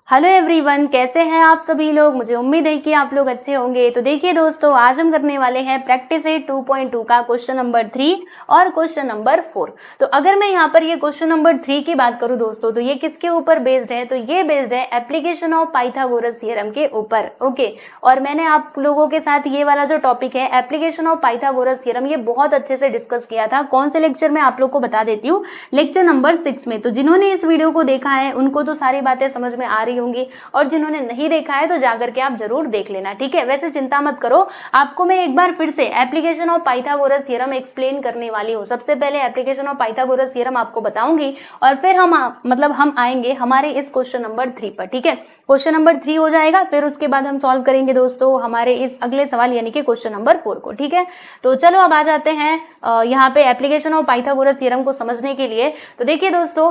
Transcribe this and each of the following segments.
Hello everyone, कैसे हैं आप सभी लोग। मुझे उम्मीद है कि आप लोग अच्छे होंगे। तो देखिए दोस्तों, आज हम करने वाले हैं प्रैक्टिस 2.2 का क्वेश्चन नंबर 3 और क्वेश्चन नंबर 4। तो अगर मैं यहाँ पर ये क्वेश्चन नंबर 3 की बात करूँ दोस्तों, तो ये किसके ऊपर बेस्ड है? तो ये बेस्ड है एप्लीकेशन ऑफ पाइथागोरस थ्योरम के ऊपर। ओके, और मैंने आप लोगों के साथ ये वाला जो टॉपिक है एप्लीकेशन ऑफ पाइथागोरस थ्योरम, ये बहुत अच्छे से डिस्कस किया था। कौन से लेक्चर में आप लोग को बता देती हूँ, लेक्चर नंबर 6 में। तो जिन्होंने इस वीडियो को देखा है उनको तो सारी बातें समझ में आ रही होंगी, और जिन्होंने नहीं देखा है तो जाकर के आप जरूर देख लेना, ठीक है। वैसे चिंता मत करो, आपको मैं एक बार फिर से application of Pythagoras theorem explain करने वाली हूँ। सबसे पहले एप्लीकेशन ऑफ पाइथागोरस थ्योरम आपको बताऊंगी, और फिर हम आएंगे हमारे इस क्वेश्चन नंबर 3 पर, ठीक है। क्वेश्चन नंबर 3 हो जाएगा, फिर उसके बाद हम सॉल्व करेंगे दोस्तों हमारे इस अगले सवाल यानी कि क्वेश्चन नंबर 4 को, ठीक है। तो चलो अब आ जाते हैं यहाँ पे एप्लीकेशन ऑफ पाइथागोरस थ्योरम को समझने के लिए। तो देखिए दोस्तों,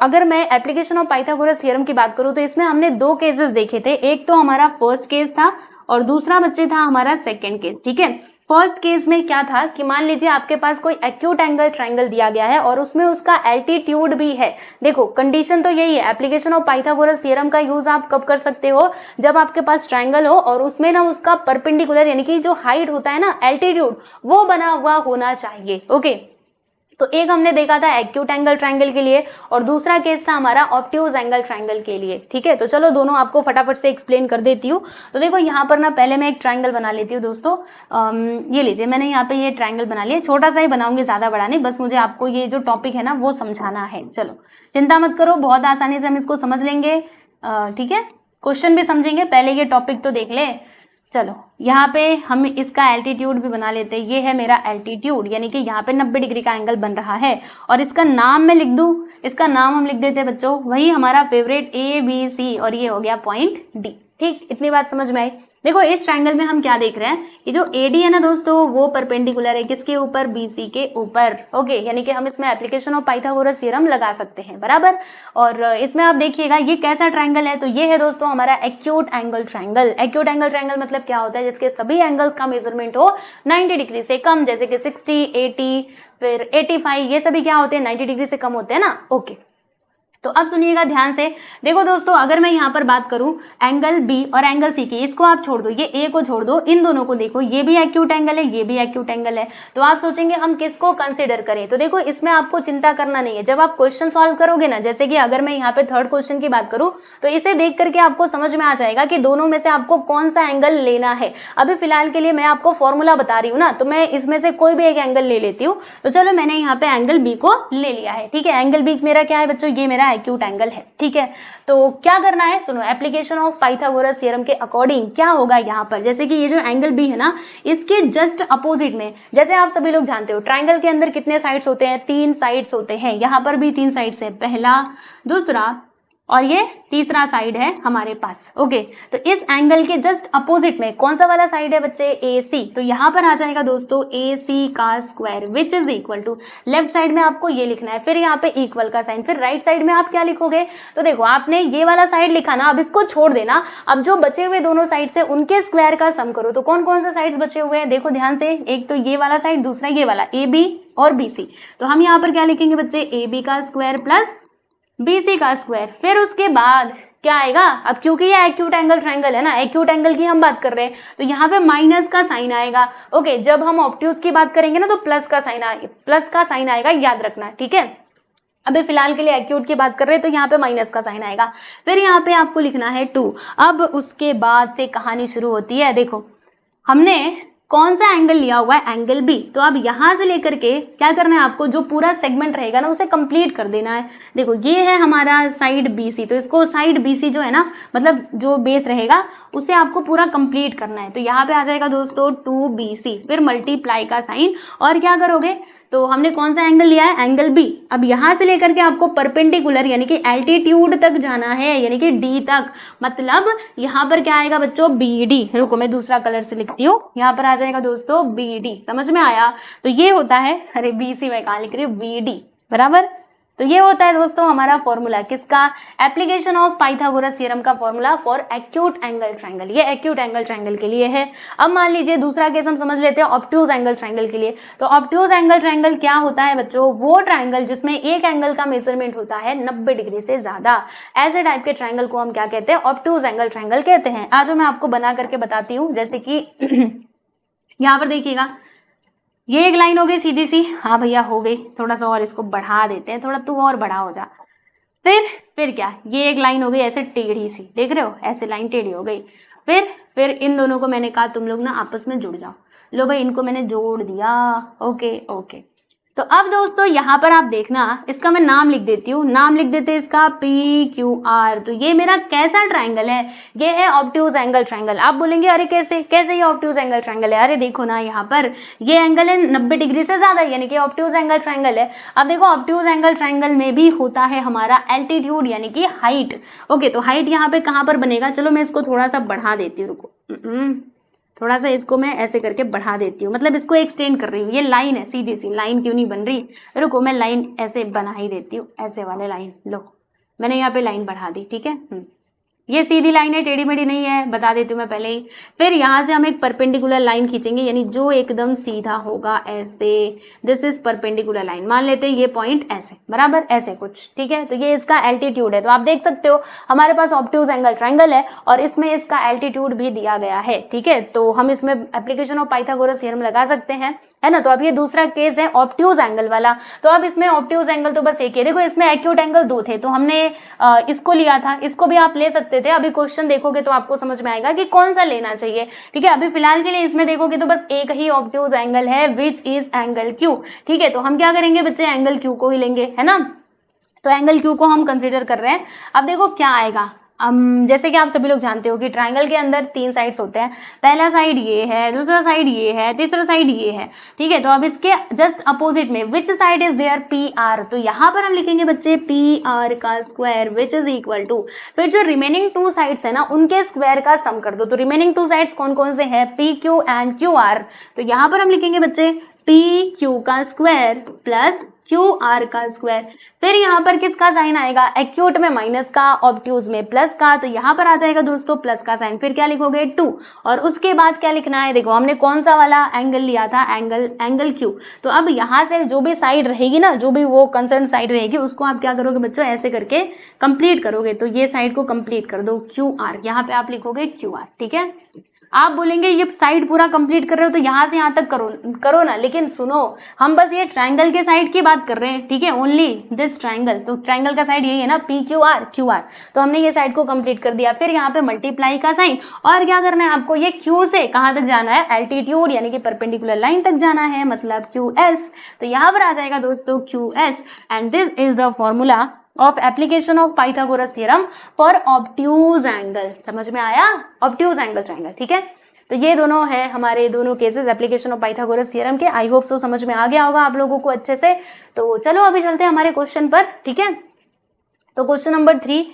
अगर मैं एप्लीकेशन ऑफ पाइथागोरस थ्योरम की बात करूं तो इसमें हमने दो केसेस देखे थे। एक तो हमारा फर्स्ट केस था और दूसरा बच्चे था हमारा सेकंड केस, ठीक है। फर्स्ट केस में क्या था कि मान लीजिए आपके पास कोई एक्यूट एंगल ट्रायंगल दिया गया है और उसमें उसका एल्टीट्यूड भी है। देखो कंडीशन तो यही है, एप्लीकेशन ऑफ पाइथागोरस थ्योरम का यूज आप कब कर सकते हो, जब आपके पास ट्रायंगल हो और उसमें ना उसका परपेंडिकुलर यानी कि जो हाइट होता है ना, एल्टीट्यूड, वो बना हुआ होना चाहिए। ओके, तो एक हमने देखा था एक्यूट एंगल ट्रायंगल के लिए और दूसरा केस था हमारा ऑब्ट्यूज एंगल ट्रायंगल के लिए, ठीक है। तो चलो दोनों आपको फटाफट से एक्सप्लेन कर देती हूँ। तो देखो यहाँ पर ना पहले मैं एक ट्रायंगल बना लेती हूँ दोस्तों। ये लीजिए, मैंने यहाँ पे ये ट्रायंगल बना लिया। छोटा सा ही बनाऊंगी, ज्यादा बड़ा नहीं, बस मुझे आपको ये जो टॉपिक है ना वो समझाना है। चलो चिंता मत करो, बहुत आसानी से हम इसको समझ लेंगे, ठीक है। क्वेश्चन भी समझेंगे, पहले ये टॉपिक तो देख ले। चलो यहाँ पे हम इसका एल्टीट्यूड भी बना लेते हैं। ये है मेरा एल्टीट्यूड, यानी कि यहाँ पे 90 डिग्री का एंगल बन रहा है, और इसका नाम मैं लिख दूं, इसका नाम हम लिख देते हैं बच्चों, वही हमारा फेवरेट ABC, और ये हो गया पॉइंट D। ठीक, इतनी बात समझ में आई। देखो इस ट्रायंगल में हम क्या देख रहे हैं, ये जो AD है ना दोस्तों, वो परपेंडिकुलर है किसके ऊपर, BC के ऊपर। ओके, यानी कि हम इसमें एप्लीकेशन ऑफ पाइथागोरस थ्योरम लगा सकते हैं, बराबर। और इसमें आप देखिएगा ये कैसा ट्रायंगल है, तो ये है दोस्तों हमारा acute angle triangle. Acute angle triangle मतलब क्या होता है, जिसके सभी एंगल्स का मेजरमेंट हो 90 डिग्री से कम, जैसे कि 60, 80, फिर 85, ये सभी क्या होते हैं, 90 डिग्री से कम होते हैं ना। ओके, तो अब सुनिएगा ध्यान से। देखो दोस्तों, अगर मैं यहाँ पर बात करूं एंगल B और एंगल C की, इसको आप छोड़ दो, ये A को छोड़ दो, इन दोनों को देखो, ये भी एक्यूट एंगल है, ये भी एक्यूट एंगल है। तो आप सोचेंगे हम किसको कंसिडर करें, तो देखो इसमें आपको चिंता करना नहीं है। जब आप क्वेश्चन सॉल्व करोगे ना, जैसे कि अगर मैं यहाँ पे थर्ड क्वेश्चन की बात करूं, तो इसे देख करके आपको समझ में आ जाएगा कि दोनों में से आपको कौन सा एंगल लेना है। अभी फिलहाल के लिए मैं आपको फॉर्मूला बता रही हूँ ना, तो मैं इसमें से कोई भी एक एंगल ले लेती हूँ। तो चलो मैंने यहाँ पे एंगल B को ले लिया है, ठीक है। एंगल B मेरा क्या है बच्चों, ये मेरा एक्यूट एंगल है, ठीक है। तो क्या करना है, सुनो, एप्लीकेशन ऑफ पाइथागोरस थ्योरम के अकॉर्डिंग क्या होगा यहाँ पर, जैसे कि ये जो एंगल B है ना, इसके जस्ट अपोजिट में, जैसे आप सभी लोग जानते हो ट्रायंगल के अंदर कितने साइड्स होते हैं, 3 साइड्स होते हैं। यहाँ पर भी 3 साइड्स है, पहला, दूसरा और ये तीसरा साइड है हमारे पास। ओके, तो इस एंगल के जस्ट अपोजिट में कौन सा वाला साइड है बच्चे, AC। तो यहाँ पर आ जाएगा दोस्तों AC का square which is equal to, left side में आपको ये लिखना है, फिर यहाँ पे इक्वल का साइन, फिर राइट साइड में आप क्या लिखोगे, तो देखो आपने ये वाला साइड लिखा ना, अब इसको छोड़ देना। अब जो बचे हुए दोनों साइड से उनके स्क्वायर का सम करो। तो कौन कौन से साइड्स बचे हुए हैं, देखो ध्यान से, एक तो ये वाला साइड, दूसरा ये वाला AB और BC। तो हम यहाँ पर क्या लिखेंगे बच्चे, AB का स्क्वायर प्लस BC का स्क्वायर। फिर उसके बाद क्या आएगा, अब क्योंकि ये एक्यूट एंगल ट्रायंगल है ना, एक्यूट एंगल की हम बात कर रहे हैं, तो यहाँ पे माइनस का साइन आएगा। ओके, जब हम ऑब्ट्यूज की बात करेंगे ना, तो प्लस का साइन आएगा, याद रखना, ठीक है। अभी फिलहाल के लिए एक्यूट की बात कर रहे हैं, तो यहाँ पे माइनस का साइन आएगा। फिर यहाँ पे आपको लिखना है 2। अब उसके बाद से कहानी शुरू होती है। देखो हमने कौन सा एंगल लिया हुआ है, एंगल B। तो अब यहां से लेकर के क्या करना है आपको, जो पूरा सेगमेंट रहेगा ना उसे कंप्लीट कर देना है। देखो ये है हमारा साइड BC, तो इसको साइड BC जो है ना, मतलब जो बेस रहेगा उसे आपको पूरा कंप्लीट करना है। तो यहाँ पे आ जाएगा दोस्तों 2BC, फिर मल्टीप्लाई का साइन, और क्या करोगे, तो हमने कौन सा एंगल लिया है, एंगल B। अब यहां से लेकर के आपको परपेंडिकुलर यानी कि एल्टीट्यूड तक जाना है, यानी कि D तक। मतलब यहाँ पर क्या आएगा बच्चों, BD। रुको मैं दूसरा कलर से लिखती हूँ, यहाँ पर आ जाएगा दोस्तों BD। समझ में आया, तो ये होता है, अरे BC मैं कहाँ लिख रही हूँ, BD, बराबर। तो ये होता है दोस्तों हमारा फॉर्मूला किसका, एप्लीकेशन ऑफ पाइथागोरस थ्योरम का formula for acute angle triangle. ये एक्यूट एंगल ट्रायंगल के लिए है। अब मान लीजिए दूसरा केस हम समझ लेते हैं ऑब्ट्यूज एंगल ट्रायंगल के लिए। तो ऑब्ट्यूज एंगल ट्रायंगल क्या होता है बच्चों, वो ट्रायंगल जिसमें एक एंगल का मेजरमेंट होता है 90 डिग्री से ज्यादा, ऐसे टाइप के ट्रायंगल को हम क्या कहते हैं, ऑब्ट्यूज एंगल ट्रायंगल कहते हैं। आज मैं आपको बना करके बताती हूँ, जैसे कि यहाँ पर देखिएगा, ये एक लाइन हो गई सीधी सी, हाँ भैया हो गई, थोड़ा सा और इसको बढ़ा देते हैं, थोड़ा तू और बड़ा हो जा। फिर क्या, ये एक लाइन हो गई ऐसे टेढ़ी सी, देख रहे हो ऐसे लाइन टेढ़ी हो गई। फिर इन दोनों को मैंने कहा तुम लोग ना आपस में जुड़ जाओ, लो भाई इनको मैंने जोड़ दिया, ओके ओके। तो अब दोस्तों यहाँ पर आप देखना, इसका मैं नाम लिख देती हूँ, नाम लिख देते हैं इसका PQR। तो ये मेरा कैसा ट्रायंगल है, ये है ऑब्ट्यूज एंगल ट्रायंगल। आप बोलेंगे अरे कैसे कैसे ये ऑब्ट्यूज एंगल ट्रायंगल है, अरे देखो ना यहाँ पर ये एंगल है 90 डिग्री से ज्यादा, यानी कि ऑब्ट्यूज एंगल ट्रायंगल है। अब देखो ऑब्ट्यूज एंगल ट्रायंगल में भी होता है हमारा एल्टीट्यूड यानी कि हाइट। ओके, तो हाइट यहाँ पे कहाँ पर बनेगा, चलो मैं इसको थोड़ा सा बढ़ा देती हूँ, रुको थोड़ा सा इसको मैं ऐसे करके बढ़ा देती हूँ, मतलब इसको एक्सटेंड कर रही हूँ। ये लाइन है सीधी सी, लाइन क्यों नहीं बन रही, रुको मैं लाइन ऐसे बना ही देती हूँ, ऐसे वाले लाइन, लो मैंने यहाँ पे लाइन बढ़ा दी, ठीक है। ये सीधी लाइन है, टेढ़ी मेढ़ी नहीं है, बता देती हूँ मैं पहले ही। फिर यहाँ से हम एक परपेंडिकुलर लाइन खींचेंगे, यानी जो एकदम सीधा होगा ऐसे, दिस इज परपेंडिकुलर लाइन, मान लेते हैं ये पॉइंट ऐसे, बराबर ऐसे कुछ, ठीक है। तो ये इसका एल्टीट्यूड है। तो आप देख सकते हो हमारे पास ऑब्ट्यूज एंगल ट्रायंगल है और इसमें इसका एल्टीट्यूड भी दिया गया है, ठीक है। तो हम इसमें एप्लीकेशन ऑफ पाइथागोरस थ्योरम लगा सकते हैं, है ना। तो अब ये दूसरा केस है ऑब्ट्यूज एंगल वाला। तो अब इसमें ऑब्ट्यूज एंगल तो बस एक है, देखो इसमें एक्यूट एंगल 2 थे, तो हमने इसको लिया था, इसको भी आप ले सकते थे। अभी क्वेश्चन देखोगे तो आपको समझ में आएगा कि कौन सा लेना चाहिए, ठीक है। अभी फिलहाल के लिए इसमें देखोगे तो बस एक ही ऑब्ट्यूज एंगल है, विच इज एंगल क्यू, ठीक है। तो हम क्या करेंगे बच्चे, एंगल क्यू को ही लेंगे, है ना। तो एंगल क्यू को हम कंसीडर कर रहे हैं। अब देखो क्या आएगा, जैसे कि आप सभी लोग जानते हो कि ट्रायंगल के अंदर 3 साइड्स होते हैं, पहला साइड ये है, दूसरा साइड ये है, तीसरा साइड ये है, ठीक है। तो अब इसके जस्ट अपोजिट में which side is there, PR। तो यहाँ पर हम लिखेंगे बच्चे PR का square which is equal to, फिर जो रिमेनिंग 2 साइड्स है ना उनके स्क्वायर का सम कर दो। तो रिमेनिंग 2 साइड्स कौन कौन से हैं, PQ एंड QR। तो यहाँ पर हम लिखेंगे बच्चे PQ का स्क्वायर प्लस QR का स्क्वायर। फिर यहाँ पर किसका साइन आएगा, एक्यूट में माइनस का, ऑब्ट्यूज में प्लस का। तो यहाँ पर आ जाएगा दोस्तों प्लस का साइन, फिर क्या लिखोगे 2, और उसके बाद क्या लिखना है, देखो हमने कौन सा वाला एंगल लिया था, एंगल क्यू। तो अब यहाँ से जो भी साइड रहेगी ना, जो भी वो कंसर्न साइड रहेगी, उसको आप क्या करोगे बच्चों, ऐसे करके कंप्लीट करोगे। तो ये साइड को कंप्लीट कर दो, QR, यहाँ पे आप लिखोगे QR, ठीक है। आप बोलेंगे ये साइड पूरा कंप्लीट कर रहे हो तो यहाँ से यहाँ तक करो ना, लेकिन सुनो हम बस ये ट्रायंगल के साइड की बात कर रहे हैं, ठीक है, ओनली दिस ट्रायंगल। तो ट्रायंगल का साइड यही है ना, PQR QR। तो हमने ये साइड को कंप्लीट कर दिया। फिर यहाँ पे मल्टीप्लाई का साइन, और क्या करना है आपको, ये Q से कहाँ तक जाना है, एल्टीट्यूड यानी कि परपेंडिकुलर लाइन तक जाना है, मतलब QS। तो यहाँ पर आ जाएगा दोस्तों QS, and this is the formula of application of Pythagoras theorem for obtuse angle. समझ में आया, ऑब्ट्यूज एंगल ट्रायंगल, ठीक है। तो ये दोनों है हमारे दोनों cases application of Pythagoras theorem के। आई होप सो समझ में आ गया होगा आप लोगों को अच्छे से। तो चलो अभी चलते हैं हमारे क्वेश्चन पर, ठीक है। तो क्वेश्चन नंबर 3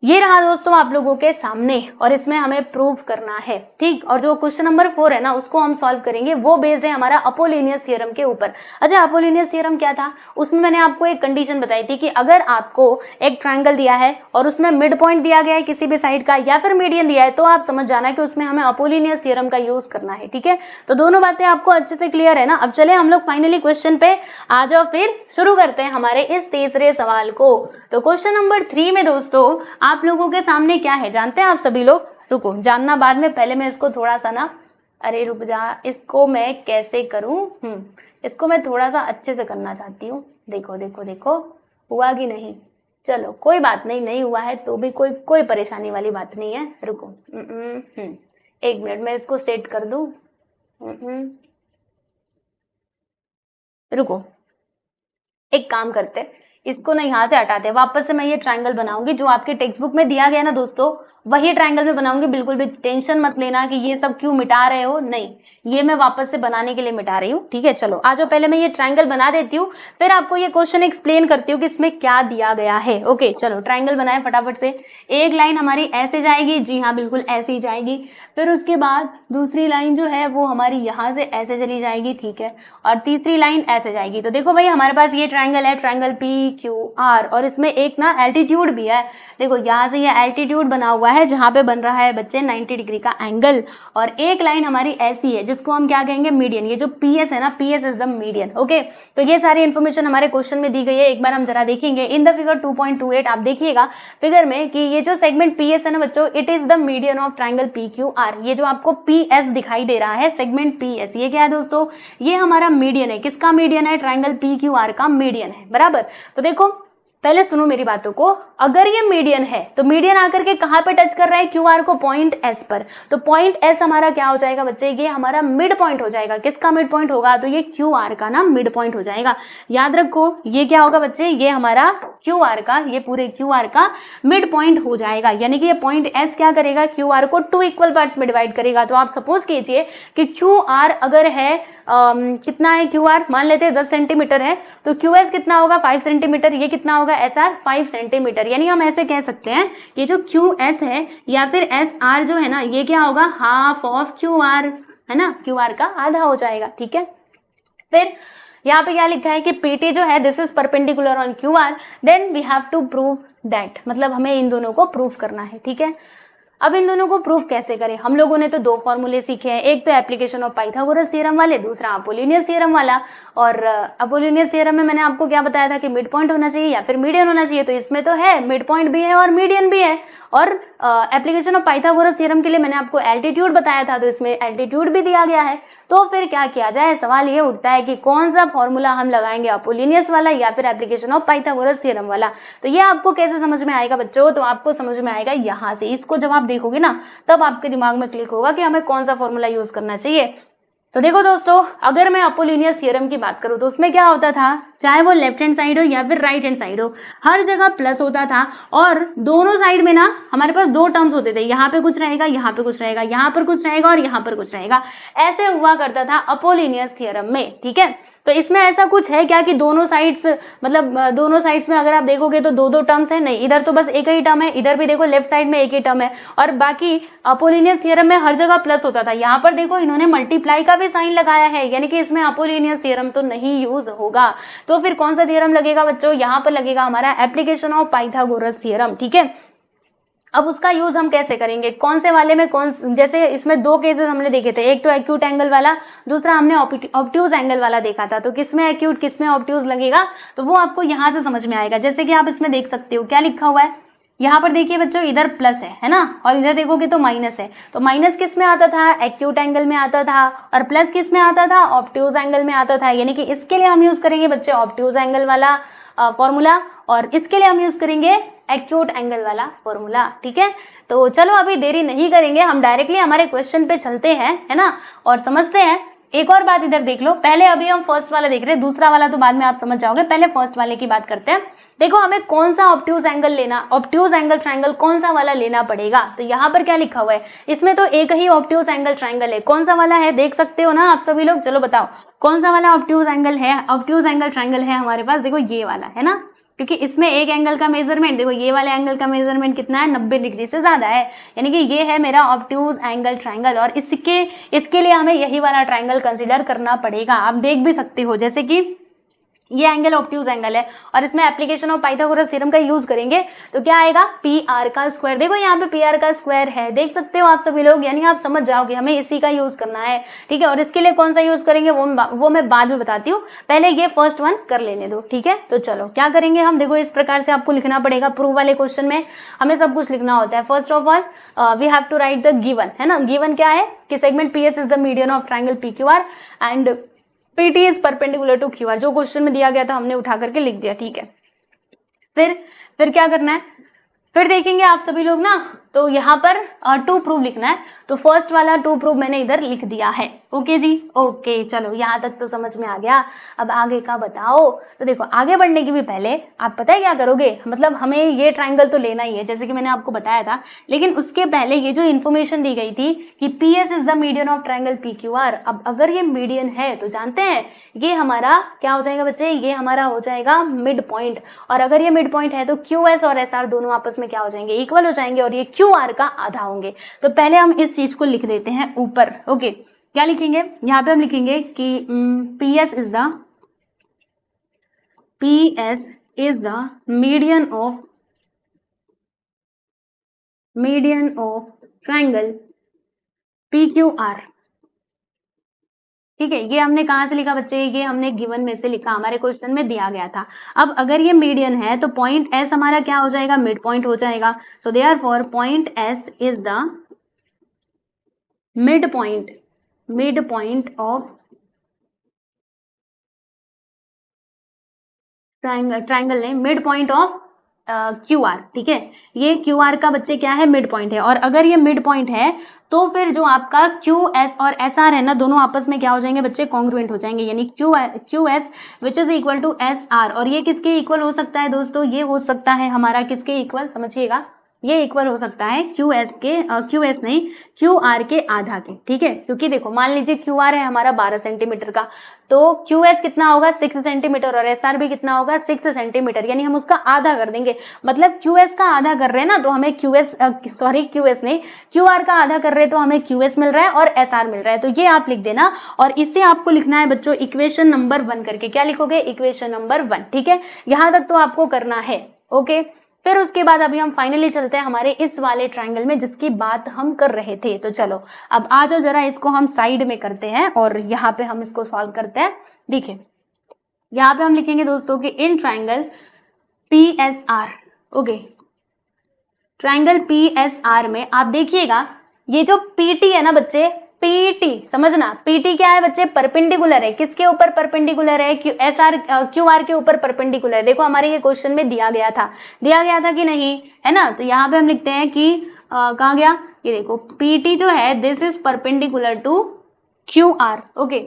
ये रहा दोस्तों आप लोगों के सामने, और इसमें हमें प्रूव करना है, ठीक। और जो क्वेश्चन नंबर 4 है ना उसको हम सॉल्व करेंगे, वो बेस्ड है हमारा अपोलिनियस थ्योरम के ऊपर। अच्छा, अपोलिनियस थ्योरम क्या था, उसमें मैंने आपको एक कंडीशन बताई थी कि अगर आपको एक ट्रायंगल दिया है और उसमें मिड पॉइंट दिया गया है किसी भी साइड का, या फिर मीडियन दिया है, तो आप समझ जाना कि उसमें हमें अपोलिनियस थ्योरम का यूज करना है, ठीक है। तो दोनों बातें आपको अच्छे से क्लियर है ना। अब चले हम लोग फाइनली क्वेश्चन पे आ जाओ, फिर शुरू करते हैं हमारे इस तीसरे सवाल को। तो क्वेश्चन नंबर 3 में दोस्तों आप लोगों के सामने क्या है जानते हैं आप सभी लोग, रुको जानना बाद में, पहले मैं इसको थोड़ा सा ना, अरे रुक जा, इसको मैं कैसे करूं, इसको मैं थोड़ा सा अच्छे से करना चाहती हूँ। देखो देखो देखो हुआ कि नहीं, चलो कोई बात नहीं, नहीं हुआ है तो भी कोई परेशानी वाली बात नहीं है। रुको 1 मिनट मैं इसको सेट कर दूं। रुको एक काम करते, इसको ना यहाँ से हटाते, वापस से मैं ये ट्रायंगल बनाऊंगी जो आपके टेक्स्ट बुक में दिया गया ना दोस्तों, वही ट्रायंगल में बनाऊंगी, बिल्कुल भी टेंशन मत लेना कि ये सब क्यों मिटा रहे हो, नहीं, ये मैं वापस से बनाने के लिए मिटा रही हूँ। ठीक है, चलो आ जाओ, पहले मैं ये ट्रायंगल बना देती हूँ, फिर आपको ये क्वेश्चन एक्सप्लेन करती हूँ कि इसमें क्या दिया गया है। ओके चलो ट्रायंगल बनाए फटाफट से। एक लाइन हमारी ऐसे जाएगी, जी हाँ बिल्कुल ऐसे ही जाएगी, फिर उसके बाद दूसरी लाइन जो है वो हमारी यहाँ से ऐसे चली जाएगी, ठीक है, और तीसरी लाइन ऐसे जाएगी। तो देखो भाई हमारे पास ये ट्रायंगल है, ट्रायंगल PQR, और इसमें एक ना एल्टीट्यूड भी है। देखो यहाँ से ये एल्टीट्यूड बना हुआ है जहाँ पे बन रहा है बच्चे 90 डिग्री का एंगल, और एक लाइन हमारी ऐसी है जिसको हम क्या कहेंगे, मीडियन। ये जो PS है ना, PS is the median. Okay, तो ये सारी इन्फॉर्मेशन हमारे क्वेश्चन में दी गई है, एक बार हम जरा देखेंगे इन द फिगर 2.28। आप देखिएगा फिगर में कि ये जो सेगमेंट PS है ना बच्चों, it is the median of triangle PQR। ये जो आपको PS दिखाई दे रहा है, सेगमेंट PS, ये क्या है दोस्तों, ये हमारा मीडियन है। किसका मीडियन है, ट्रायंगल PQR का मीडियन है, बराबर। तो देखो पहले सुनो मेरी बातों को, अगर ये मीडियन है तो मीडियन आकर के कहां पे टच कर रहा है, QR को, पॉइंट S पर। तो पॉइंट S हमारा क्या हो जाएगा बच्चे, ये हमारा मिड पॉइंट हो जाएगा। किसका मिड पॉइंट होगा, तो ये QR का ना मिड पॉइंट हो जाएगा। याद रखो ये क्या होगा बच्चे, ये हमारा QR का, ये पूरे QR का मिड पॉइंट हो जाएगा। यानी कि ये पॉइंट S क्या करेगा, QR को 2 इक्वल पार्ट्स में डिवाइड करेगा। तो आप सपोज कीजिए कि QR अगर है कितना है, QR मान लेते हैं 10 सेंटीमीटर है, तो QS कितना होगा, 5 सेंटीमीटर, ये कितना होगा SR 5 सेंटीमीटर। यानी हम ऐसे कह सकते हैं ये जो QS है या फिर SR जो है ना, ये क्या होगा, हाफ ऑफ QR, है ना, QR का आधा हो जाएगा। ठीक है, फिर यहाँ पे क्या लिखा है कि PT जो है this is perpendicular on QR, then we have to prove that, मतलब हमें इन दोनों को प्रूव करना है। ठीक है, अब इन दोनों को प्रूफ कैसे करें, हम लोगों ने तो 2 फॉर्मूले सीखे हैं, एक तो एप्लीकेशन ऑफ पाइथागोरस थ्योरम वाले, दूसरा अपोलिनियस थ्योरम वाला। और अपोलिनियस थ्योरम में मैंने आपको क्या बताया था कि मिड पॉइंट होना चाहिए या फिर मीडियन होना चाहिए, तो इसमें तो है मिड पॉइंट भी है और मीडियन भी है। और एप्लीकेशन ऑफ पाइथागोरस थ्योरम के लिए मैंने आपको एल्टीट्यूड बताया था, तो इसमें एल्टीट्यूड भी दिया गया है। तो फिर क्या किया जाए, सवाल ये उठता है कि कौन सा फॉर्मूला हम लगाएंगे, अपोलिनियस वाला या फिर एप्लीकेशन ऑफ पाइथागोरस थ्योरम वाला। तो ये आपको कैसे समझ में आएगा बच्चों, तो आपको समझ में आएगा यहाँ से, इसको जब आप देखोगे ना तब आपके दिमाग में क्लिक होगा कि हमें कौन सा फॉर्मूला यूज करना चाहिए। तो देखो दोस्तों, अगर मैं अपोलिनियस थ्योरम की बात करूं तो उसमें क्या होता था, चाहे वो लेफ्ट हैंड साइड हो या फिर राइट हैंड साइड हो, हर जगह प्लस होता था, और दोनों साइड में ना हमारे पास 2 टर्म्स होते थे, यहाँ पे कुछ रहेगा, यहाँ पे कुछ रहेगा, यहाँ पर कुछ रहेगा और यहाँ पर कुछ रहेगा। ऐसे हुआ करता था अपोलिनियस थ्योरम में। ठीक है, तो इसमें ऐसा कुछ है क्या कि दोनों साइड्स, मतलब दोनों साइड्स में अगर आप देखोगे तो 2-2 टर्म्स है, नहीं, इधर तो बस एक ही टर्म है, इधर भी देखो लेफ्ट साइड में एक ही टर्म है, और बाकी अपोलिनियस थ्योरम में हर जगह प्लस होता था। यहाँ पर देखो इन्होंने मल्टीप्लाई का भी साइन लगाया है, यानी कि इसमें अपोलिनियस थ्योरम तो नहीं यूज होगा। तो फिर कौन सा थ्योरम लगेगा बच्चों, यहाँ पर लगेगा हमारा एप्लीकेशन ऑफ पाइथागोरस थ्योरम। ठीक है, अब उसका यूज हम कैसे करेंगे, कौन से वाले में, जैसे इसमें 2 केसेस हमने देखे थे, एक तो एक्यूट एंगल वाला, दूसरा हमने ऑब्ट्यूज एंगल वाला देखा था। तो किसमें एक्यूट किसमें ऑब्ट्यूज लगेगा, तो वो आपको यहाँ से समझ में आएगा। जैसे कि आप इसमें देख सकते हो क्या लिखा हुआ है, यहाँ पर देखिए बच्चों, इधर प्लस है ना, और इधर देखोगे तो माइनस है। तो माइनस किस में आता था, एक्यूट एंगल में आता था, और प्लस किस में आता था, ऑब्ट्यूज एंगल में आता था। यानी कि इसके लिए हम यूज करेंगे बच्चे ऑब्ट्यूज एंगल वाला फॉर्मूला, और इसके लिए हम यूज करेंगे एक्यूट एंगल वाला फॉर्मूला। ठीक है, तो चलो अभी देरी नहीं करेंगे, हम डायरेक्टली हमारे क्वेश्चन पे चलते हैं, है ना, और समझते हैं। एक और बात इधर देख लो, पहले अभी हम फर्स्ट वाला देख रहे हैं, दूसरा वाला तो बाद में आप समझ जाओगे, पहले फर्स्ट वाले की बात करते हैं। देखो हमें कौन सा ऑब्ट्यूज एंगल लेना, ऑब्ट्यूज एंगल ट्रायंगल कौन सा वाला लेना पड़ेगा। तो यहाँ पर क्या लिखा हुआ है, इसमें तो एक ही ऑब्ट्यूज एंगल ट्रायंगल है, कौन सा वाला है देख सकते हो ना आप सभी लोग, चलो बताओ कौन सा वाला ऑब्ट्यूज एंगल है, ऑब्ट्यूज एंगल ट्रायंगल है हमारे पास। देखो ये वाला है ना, क्योंकि इसमें एक एंगल का मेजरमेंट, देखो ये वाले एंगल का मेजरमेंट कितना है, 90 डिग्री से ज्यादा है, यानी कि ये है मेरा ऑब्ट्यूज एंगल ट्रायंगल, और इसके लिए हमें यही वाला ट्रायंगल कंसीडर करना पड़ेगा। आप देख भी सकते हो जैसे कि ये एंगल ऑब्ट्यूज एंगल है, और इसमें एप्लीकेशन ऑफ पाइथागोरस थ्योरम का यूज करेंगे तो क्या आएगा, PR का स्क्वायर। देखो यहाँ पे PR का स्क्वायर है, देख सकते हो आप सभी लोग, यानी आप समझ जाओगे हमें इसी का यूज करना है। ठीक है, और इसके लिए कौन सा यूज करेंगे वो मैं बाद में बताती हूँ, पहले ये फर्स्ट वन कर लेने दो। ठीक है, तो चलो क्या करेंगे हम, देखो इस प्रकार से आपको लिखना पड़ेगा। प्रूव वाले क्वेश्चन में हमें सब कुछ लिखना होता है। First of all we have to write the given, है ना, गिवन क्या है कि segment PS is the median of triangle PQR and PT is perpendicular to QR। जो क्वेश्चन में दिया गया था हमने उठा करके लिख दिया। ठीक है, फिर क्या करना है, फिर देखेंगे आप सभी लोग ना, तो यहाँ पर टू प्रूव लिखना है, तो फर्स्ट वाला टू प्रूव मैंने इधर लिख दिया है। ओके जी, ओके, चलो यहाँ तक तो समझ में आ गया। अब आगे का बताओ। तो देखो आगे बढ़ने के भी पहले आप पता है क्या करोगे, मतलब हमें ये ट्राइंगल तो लेना ही है जैसे कि मैंने आपको बताया था, लेकिन उसके पहले ये जो इन्फॉर्मेशन दी गई थी कि P S is the median of triangle P Q R. अब अगर ये मीडियन है तो जानते हैं ये हमारा क्या हो जाएगा बच्चे, ये हमारा हो जाएगा मिड पॉइंट। और अगर ये मिड पॉइंट है तो क्यू एस और एस आर दोनों आपस में क्या हो जाएंगे, इक्वल हो जाएंगे, और ये क्यू आर का आधा होंगे। तो पहले हम इस चीज को लिख देते हैं ऊपर। ओके, क्या लिखेंगे यहाँ पे, हम लिखेंगे कि P S is the median of triangle P Q R. ठीक है, ये हमने कहाँ से लिखा बच्चे, ये हमने गिवन में से लिखा, हमारे क्वेश्चन में दिया गया था। अब अगर ये मीडियन है तो पॉइंट एस हमारा क्या हो जाएगा, मिड पॉइंट हो जाएगा। So therefore point S is the mid point of triangle ने mid point of Q R. ठीक है, ये क्यू आर का बच्चे क्या है, मिड पॉइंट है। और अगर ये मिड पॉइंट है तो फिर जो आपका क्यू एस और एस आर है ना, दोनों आपस में क्या हो जाएंगे बच्चे, कॉन्ग्रुएंट हो जाएंगे, यानी Q S which is equal to S R. और ये किसके इक्वल हो सकता है दोस्तों, ये हो सकता है हमारा किसके इक्वल, समझिएगा, ये इक्वल हो सकता है क्यू एस नहीं, क्यू आर के आधा के। ठीक है, क्योंकि देखो मान लीजिए क्यू आर है हमारा 12 सेंटीमीटर का, तो क्यू एस कितना होगा 6 सेंटीमीटर, और एस आर भी कितना होगा 6 सेंटीमीटर, यानी हम उसका आधा कर देंगे। मतलब क्यू एस का आधा कर रहे हैं ना, तो हमें क्यू एस नहीं, क्यू आर का आधा कर रहे हैं तो हमें क्यू एस मिल रहा है और एस आर मिल रहा है। तो ये आप लिख देना, और इससे आपको लिखना है बच्चों इक्वेशन नंबर 1 करके। क्या लिखोगे, इक्वेशन नंबर 1। ठीक है, यहां तक तो आपको करना है। ओके, फिर उसके बाद अभी हम फाइनली चलते हैं हमारे इस वाले ट्राइंगल में जिसकी बात हम कर रहे थे। तो चलो अब आ जाओ जरा, इसको हम साइड में करते हैं और यहाँ पे हम इसको सॉल्व करते हैं। देखिए यहाँ पे हम लिखेंगे दोस्तों कि in triangle P S R, okay, triangle P S R में आप देखिएगा ये जो पीटी है ना बच्चे, पीटी समझना, पीटी क्या है बच्चे, परपेंडिकुलर है। किसके ऊपर परपेंडिकुलर है, क्यू आर के ऊपर परपेंडिकुलर है। देखो हमारे ये क्वेश्चन में दिया गया था कि नहीं, है ना। तो यहाँ पे हम लिखते हैं कि कहाँ गया, ये देखो पीटी जो है this is perpendicular to Q R. Okay,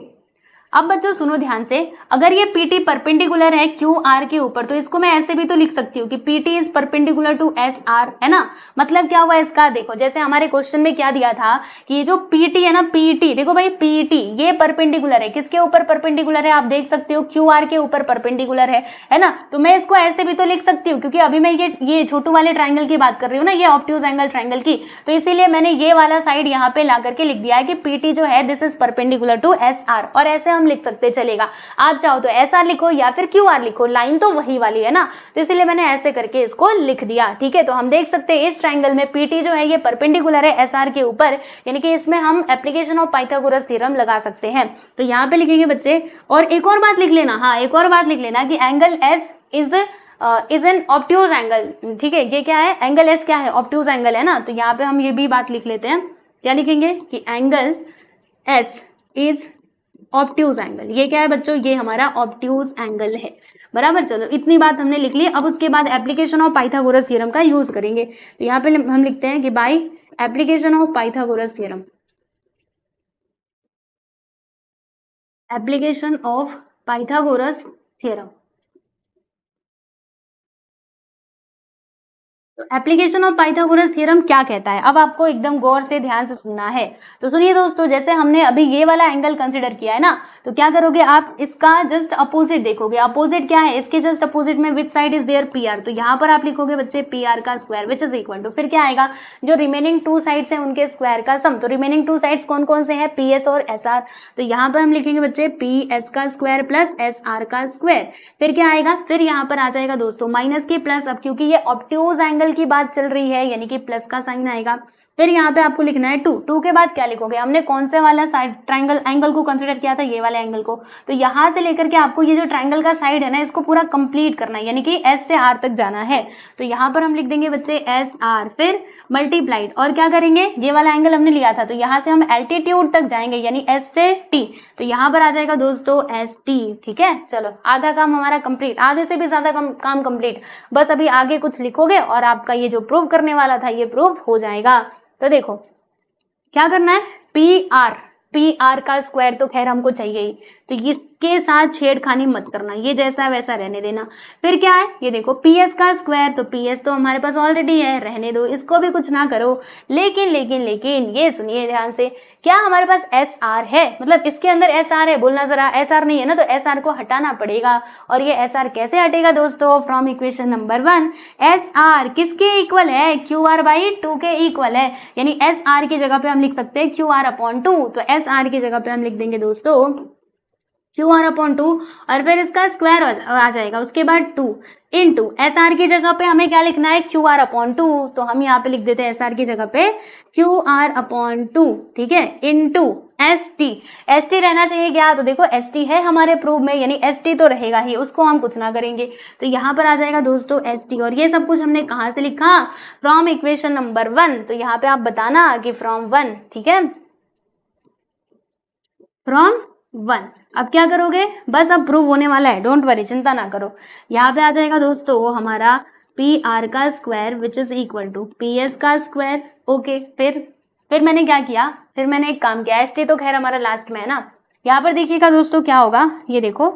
अब बच्चों सुनो ध्यान से, अगर ये पीटी परपेंडिकुलर है क्यू आर के ऊपर तो इसको मैं ऐसे भी तो लिख सकती हूँ कि P T is perpendicular to S R, है ना। मतलब क्या हुआ इसका, देखो जैसे हमारे क्वेश्चन में क्या दिया था कि ये जो पीटी है ना, पीटी देखो भाई, पीटी ये परपेंडिकुलर है, किसके ऊपर परपेंडिकुलर है, आप देख सकते हो क्यू आर के ऊपर परपेंडिकुलर है ना। तो मैं इसको ऐसे भी तो लिख सकती हूँ, क्योंकि अभी मैं ये छोटू वाले ट्राइंगल की बात कर रही हूँ ना, ये ऑब्ट्यूज एंगल ट्राइंगल की, तो इसीलिए मैंने ये वाला साइड यहाँ पे ला करके लिख दिया है कि पीटी जो है this is perpendicular to S R. और ऐसे हम लिख सकते, चलेगा, आप चाहो तो एस आर लिखो या फिर क्यू आर लिखो, लाइन तो वही वाली है ना, तो इसलिए मैंने ऐसे करके इसको लिख दिया। ठीक है, तो हम देख सकते हैं इस ट्राइंगल में पीटी जो है ये परपेंडिकुलर है एस आर के ऊपर, यानी कि इसमें हम एप्लीकेशन ऑफ पाइथागोरस थ्योरम लगा सकते हैं। तो यहाँ पे लिखेंगे बच्चे, और एक और बात लिख लेना, हाँ एक और बात लिख लेना कि angle S is an obtuse angle. ठीक है, ये क्या है, एंगल एस क्या है, ऑब्ट्यूज एंगल है ना। तो यहाँ पे हम ये भी बात लिख लेते हैं, क्या लिखेंगे कि angle S is obtuse angle. ये क्या है बच्चों, ये हमारा ऑब्ट्यूज एंगल है, बराबर। चलो इतनी बात हमने लिख ली। अब उसके बाद एप्लीकेशन ऑफ पाइथागोरस थ्योरम का यूज करेंगे। तो यहाँ पे हम लिखते हैं कि by application of Pythagoras theorem, application of Pythagoras theorem. तो एप्लीकेशन ऑफ पाइथागोरस थ्योरम क्या कहता है, अब आपको एकदम गौर से ध्यान से सुनना है। तो सुनिए दोस्तों, जैसे हमने अभी ये वाला एंगल कंसीडर किया है ना, तो क्या करोगे आप, इसका जस्ट अपोजिट देखोगे। अपोजिट क्या है, इसके जस्ट अपोजिट में which side is there P R, तो यहाँ पर आप लिखोगे बच्चे पी आर का square which is equal to, फिर क्या आएगा, जो रिमेनिंग 2 साइड्स है उनके स्क्वायर का सम। तो रिमेनिंग 2 साइड्स कौन कौन से हैं, पी एस और एस आर। तो यहाँ पर हम लिखेंगे बच्चे पी एस का स्क्वायर प्लस एस आर का स्क्वायर, फिर क्या आएगा, फिर यहाँ पर आ जाएगा दोस्तों माइनस के प्लस। अब क्योंकि ये ऑब्ट्यूज एंगल की बात चल रही है, यानी कि प्लस का साइन आएगा। फिर यहाँ पे आपको लिखना है 2, 2 के बाद क्या लिखोगे, हमने कौन से वाला साइड ट्रायंगल एंगल को कंसीडर किया था, ये वाले एंगल को, तो यहाँ से लेकर के आपको ये जो ट्रायंगल का साइड है ना इसको पूरा कंप्लीट करना है, यानी कि एस से आर तक जाना है। तो यहाँ पर हम लिख देंगे बच्चे एस आर, फिर मल्टीप्लाइड, और क्या करेंगे, ये वाला एंगल हमने लिया था तो यहाँ से हम एल्टीट्यूड तक जाएंगे यानी एस से टी, तो यहाँ पर आ जाएगा दोस्तों एस टी। ठीक है, चलो आधा काम हमारा कंप्लीट, आधे से भी ज्यादा काम कंप्लीट, बस अभी आगे कुछ लिखोगे और आपका ये जो प्रूव करने वाला था ये प्रूव हो जाएगा। तो देखो क्या करना है, पी आर का स्क्वायर तो खैर हमको चाहिए ही, तो इसके साथ छेड़खानी मत करना, ये जैसा वैसा रहने देना। फिर क्या है, ये देखो पी एस का स्क्वायर, तो पी एस तो हमारे पास ऑलरेडी है, रहने दो, इसको भी कुछ ना करो। लेकिन लेकिन लेकिन ये सुनिए ध्यान से, क्या हमारे पास एस आर है, मतलब इसके अंदर एस आर है, बोलना जरा, एस आर नहीं है ना, तो एस आर को हटाना पड़ेगा। और ये एस आर कैसे हटेगा दोस्तों, from equation number 1, S R किसके इक्वल है, क्यू आर बाई 2 के इक्वल है, यानी एस आर की जगह पे हम लिख सकते हैं क्यू आर अपॉन 2, तो एस आर की जगह पे हम लिख देंगे दोस्तों क्यू आर अपॉन 2, और फिर इसका स्क्वायर आ जाएगा, उसके बाद 2 इंटू एस आर की जगह पे हमें क्या लिखना है, क्यू आर अपॉन 2, तो हम यहाँ पे लिख देते हैं एस आर की जगह पे क्यू आर अपॉन 2, ठीक है, into S T, S T रहना चाहिए क्या, तो देखो एस टी है हमारे प्रूफ में, यानी एस टी तो रहेगा ही, उसको हम कुछ ना करेंगे, तो यहाँ पर आ जाएगा दोस्तों एस टी, और ये सब कुछ हमने कहाँ से लिखा, फ्रॉम इक्वेशन नंबर 1, तो यहाँ पे आप बताना कि फ्रॉम 1, ठीक है, फ्रॉम 1। अब क्या करोगे, बस अब प्रूव होने वाला है, डोंट वरी, चिंता ना करो। यहाँ पे आ जाएगा दोस्तों हमारा पी आर का square which is equal to P S का स्क्वायर। ओके, फिर मैंने क्या किया, फिर मैंने एक काम किया, एस टी तो खैर हमारा लास्ट में है ना, यहाँ पर देखिएगा दोस्तों क्या होगा, ये देखो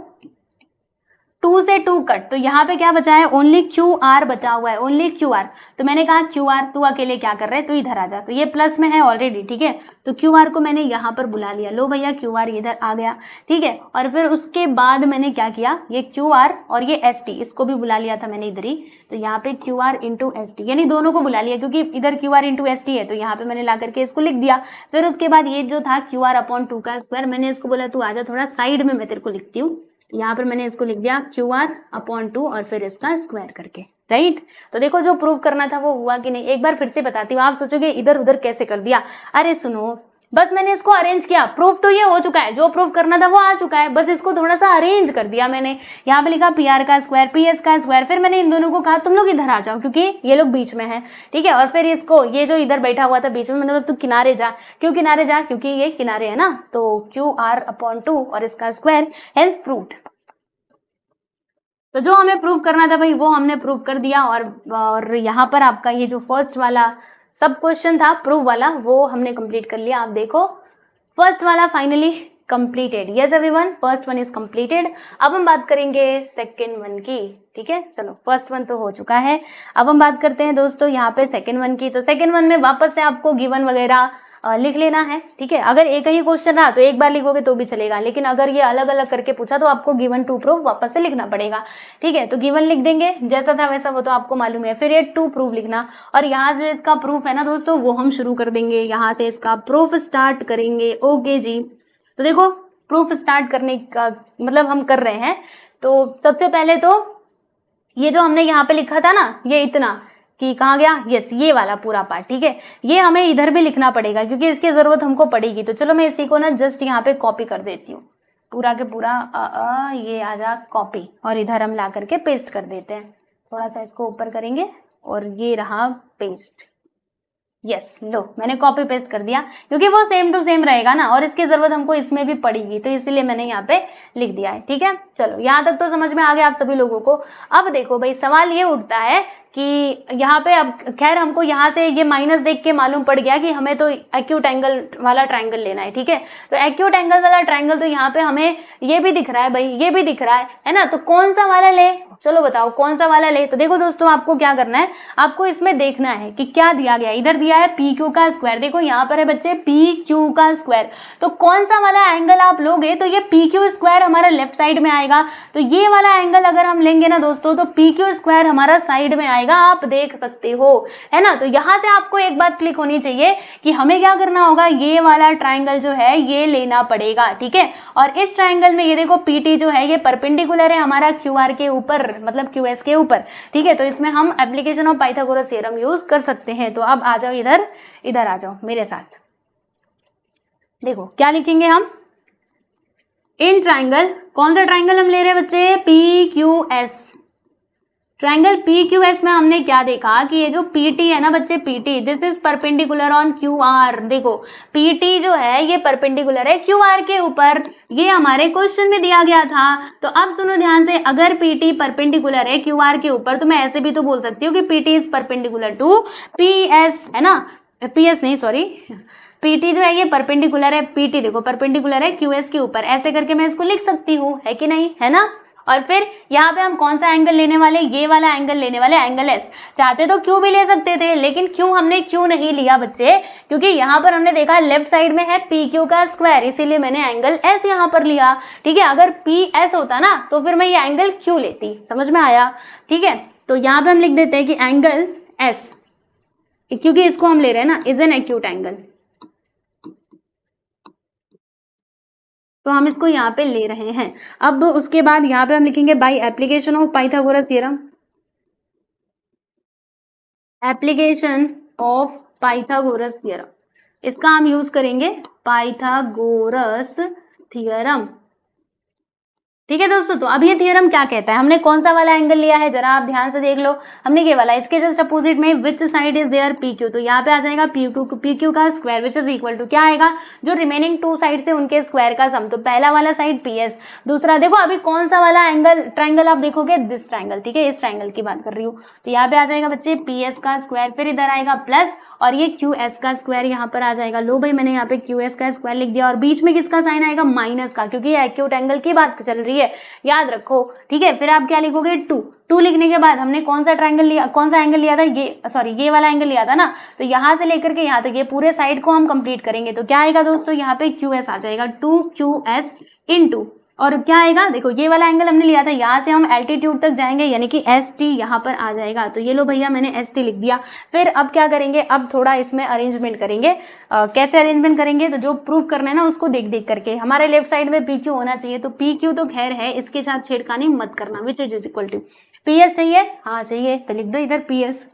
2 से 2 कट, तो यहाँ पे क्या बचा है, ओनली क्यू आर बचा हुआ है, ओनली क्यू आर, तो मैंने कहा क्यू आर तू अकेले क्या कर रहे है, तू इधर आ जा, तो ये प्लस में है ऑलरेडी, ठीक है, तो क्यू आर को मैंने यहाँ पर बुला लिया, लो भैया क्यू आर इधर आ गया, ठीक है, और फिर उसके बाद मैंने क्या किया, ये क्यू आर और ये एस टी, इसको भी बुला लिया था मैंने इधर ही, तो यहाँ पे Q R into S T, यानी दोनों को बुला लिया, क्योंकि इधर Q R into S T है, तो यहाँ पे मैंने ला करके इसको लिख दिया। फिर उसके बाद ये जो था क्यू आर अपॉन 2 का स्क्वायर, मैंने इसको बोला तू आजा थोड़ा साइड में, मैं तेरे को लिखती हूँ, यहाँ पर मैंने इसको लिख दिया क्यू आर अपॉन 2 और फिर इसका स्क्वायर करके, राइट। तो देखो जो प्रूव करना था वो हुआ कि नहीं, एक बार फिर से बताती हूँ, आप सोचोगे इधर उधर कैसे कर दिया, अरे सुनो, बस मैंने इसको अरेंज किया, प्रूफ तो ये हो चुका है, जो प्रूफ करना था वो आ चुका है, बस इसको थोड़ा सा अरेंज कर दिया मैंने। यहाँ पे लिखा पी आर का स्क्वायर, पी एस का स्क्वायर, फिर मैंने इन दोनों को कहा तुम लोग इधर आ जाओ क्योंकि ये लोग बीच में है, ठीक है, और फिर इसको, ये जो इधर बैठा हुआ था बीच में, मैंने बोला तू किनारे जा, क्यों किनारे जा, क्योंकि ये किनारे है ना, तो क्यू आर अपॉन 2 और इसका स्क्वायर, हेंस प्रूव्ड। तो जो हमें प्रूव करना था भाई वो हमने प्रूव कर दिया, और यहाँ पर आपका ये जो फर्स्ट वाला सब क्वेश्चन था प्रूव वाला वो हमने कंप्लीट कर लिया। आप देखो फर्स्ट वाला finally completed, yes everyone, first one is completed. अब हम बात करेंगे सेकेंड वन की, ठीक है, चलो फर्स्ट वन तो हो चुका है, अब हम बात करते हैं दोस्तों यहाँ पे सेकेंड वन की। तो सेकेंड वन में वापस से आपको गिवन वगैरह लिख लेना है, ठीक है, अगर एक ही क्वेश्चन रहा तो एक बार लिखोगे तो भी चलेगा, लेकिन अगर ये अलग अलग करके पूछा तो आपको गिवन टू प्रूफ वापस से लिखना पड़ेगा, ठीक है। तो गिवन लिख देंगे जैसा था वैसा, वो तो आपको मालूम है, फिर ये टू प्रूफ लिखना, और यहाँ से इसका प्रूफ है ना दोस्तों वो हम शुरू कर देंगे, यहाँ से इसका प्रूफ स्टार्ट करेंगे। ओके जी, तो देखो प्रूफ स्टार्ट करने का मतलब हम कर रहे हैं, तो सबसे पहले तो ये जो हमने यहाँ पे लिखा था ना, ये इतना कि कहाँ गया, यस ये वाला पूरा पार्ट, ठीक है, ये हमें इधर भी लिखना पड़ेगा क्योंकि इसकी जरूरत हमको पड़ेगी। तो चलो मैं इसी को ना जस्ट यहाँ पे कॉपी कर देती हूँ, पूरा के पूरा ये आ जा कॉपी, और इधर हम ला करके पेस्ट कर देते हैं, थोड़ा सा इसको ऊपर करेंगे और ये रहा पेस्ट, यस लो मैंने कॉपी पेस्ट कर दिया क्योंकि वो सेम टू सेम रहेगा ना, और इसकी जरूरत हमको इसमें भी पड़ेगी, तो इसलिए मैंने यहाँ पे लिख दिया है, ठीक है। चलो यहाँ तक तो समझ में आ गया आप सभी लोगों को। अब देखो भाई सवाल ये उठता है कि यहाँ पे, अब खैर हमको यहाँ से ये माइनस देख के मालूम पड़ गया कि हमें तो एक्यूट एंगल वाला ट्रायंगल लेना है, ठीक है। तो एक्यूट एंगल वाला ट्रायंगल तो यहाँ पे हमें ये भी दिख रहा है भाई, ये भी दिख रहा है ना, तो कौन सा वाला ले, चलो बताओ कौन सा वाला ले। तो देखो दोस्तों आपको क्या करना है, आपको इसमें देखना है कि क्या दिया गया, इधर दिया है पी क्यू का स्क्वायर, देखो यहाँ पर है बच्चे पी क्यू का स्क्वायर, तो कौन सा वाला एंगल आप लोगे तो ये पी क्यू स्क्वायर हमारा लेफ्ट साइड में आएगा, तो ये वाला एंगल अगर हम लेंगे ना दोस्तों तो पी क्यू स्क्वायर हमारा साइड में आएगा, आप देख सकते हो, है ना। तो यहाँ से आपको एक बात क्लिक होनी चाहिए कि हमें क्या करना होगा, ये वाला ट्राइंगल जो है ये लेना पड़ेगा, ठीक है। और इस ट्राइंगल में ये देखो पी टी जो है ये परपेंडिकुलर है हमारा क्यू आर के ऊपर, ऊपर, मतलब QS के ऊपर, ठीक है। तो इसमें हम application of Pythagoras theorem use कर सकते हैं। तो अब आ जाओ इधर, इधर आ जाओ मेरे साथ। देखो क्या लिखेंगे हम, इन ट्राइंगल, कौन सा ट्राइंगल हम ले रहे हैं बच्चे, PQS। ट्राइंगल PQS में हमने क्या देखा कि ये जो PT है ना बच्चे, PT this is perpendicular on QR। देखो PT जो है ये परपेंडिकुलर है QR के ऊपर, ये हमारे क्वेश्चन में दिया गया था। तो अब सुनो ध्यान से, अगर PT परपेंडिकुलर है QR के ऊपर तो मैं ऐसे भी तो बोल सकती हूँ कि PT is perpendicular to PS, है ना, PS नहीं सॉरी, PT जो है ये परपेंडिकुलर है, PT देखो परपेंडिकुलर है QS के ऊपर, ऐसे करके मैं इसको लिख सकती हूँ, है कि नहीं, है ना। और फिर यहाँ पे हम कौन सा एंगल लेने वाले, ये वाला एंगल लेने वाले, एंगल S। चाहते तो Q भी ले सकते थे, लेकिन क्यों हमने Q नहीं लिया बच्चे, क्योंकि यहाँ पर हमने देखा लेफ्ट साइड में है PQ का स्क्वायर, इसीलिए मैंने एंगल S यहाँ पर लिया, ठीक है। अगर PS होता ना तो फिर मैं ये एंगल Q लेती, समझ में आया, ठीक है। तो यहाँ पे हम लिख देते हैं कि एंगल S, क्योंकि इसको हम ले रहे हैं ना, इज एन एक्यूट एंगल, तो हम इसको यहाँ पे ले रहे हैं। अब उसके बाद यहाँ पे हम लिखेंगे by application of Pythagoras theorem, application of Pythagoras theorem, इसका हम यूज करेंगे पाइथागोरस थ्योरम, ठीक है दोस्तों। तो अब ये थ्योरम क्या कहता है, हमने कौन सा वाला एंगल लिया है जरा आप ध्यान से देख लो, हमने ये वाला, इसके जस्ट अपोजिट में which side is there PQ, तो यहाँ पे आ जाएगा PQ का square which is equal to क्या आएगा, जो रिमेनिंग टू साइड से उनके स्क्वायर का सम। तो पहला वाला साइड PS, दूसरा देखो अभी कौन सा वाला एंगल ट्राइंगल आप देखोगे, दिस ट्राइंगल, ठीक है, इस ट्राइंगल की बात कर रही हूँ। तो यहाँ पे आ जाएगा बच्चे PS का स्क्वायर, फिर इधर आएगा प्लस, और ये QS का स्क्वायर यहाँ पर आ जाएगा। लो भाई मैंने यहाँ पे QS का स्क्वायर लिख दिया, और बीच में किसका साइन आएगा, माइनस का, क्योंकि ये एक्यूट एंगल की बात चल रही है, याद रखो, ठीक है। फिर आप क्या लिखोगे, 2 लिखने के बाद हमने कौन सा ट्राइंगल लिया, कौन सा एंगल लिया था, ये सॉरी ये वाला एंगल लिया था ना, तो यहाँ से लेकर के यहाँ तक ये पूरे साइड को हम कंप्लीट करेंगे। तो क्या आएगा दोस्तों, यहाँ पे QS आ जाएगा, 2QS इनटू, और क्या आएगा, देखो ये वाला एंगल हमने लिया था, यहाँ से हम एल्टीट्यूड तक जाएंगे, यानी कि ST यहाँ पर आ जाएगा। तो ये लो भैया मैंने ST लिख दिया। फिर अब क्या करेंगे, अब थोड़ा इसमें अरेंजमेंट करेंगे, कैसे अरेंजमेंट करेंगे, तो जो प्रूव करना है ना उसको देख देख करके, हमारे लेफ्ट साइड में PQ होना चाहिए, तो PQ तो खैर है, इसके साथ छेड़खानी मत करना, which is equal to PS चाहिए, हाँ चाहिए, तो लिख दो इधर PS,